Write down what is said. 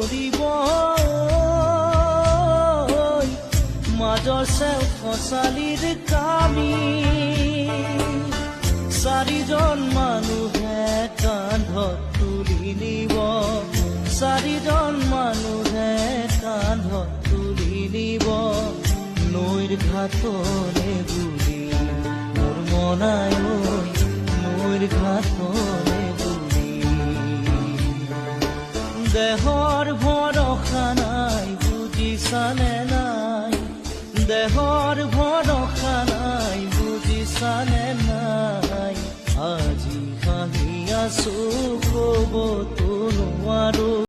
মৰিব মাজৰ চেও খচালিৰ কামি চাৰিজন মানুহে কান্ধত তুলি নিব চাৰিজন মানুহে কান্ধত তুলি নিব নৈৰ ঘাটলে বুলি মোৰ মনাই নৈৰ ঘাটলে বুলি দেহৰ ভৰসা নাই বুজিছানে নাই দেহৰ ভৰসা নাই বুজিছানে নাই আজি হাঁহি আছো ক'বতো নোৱাৰো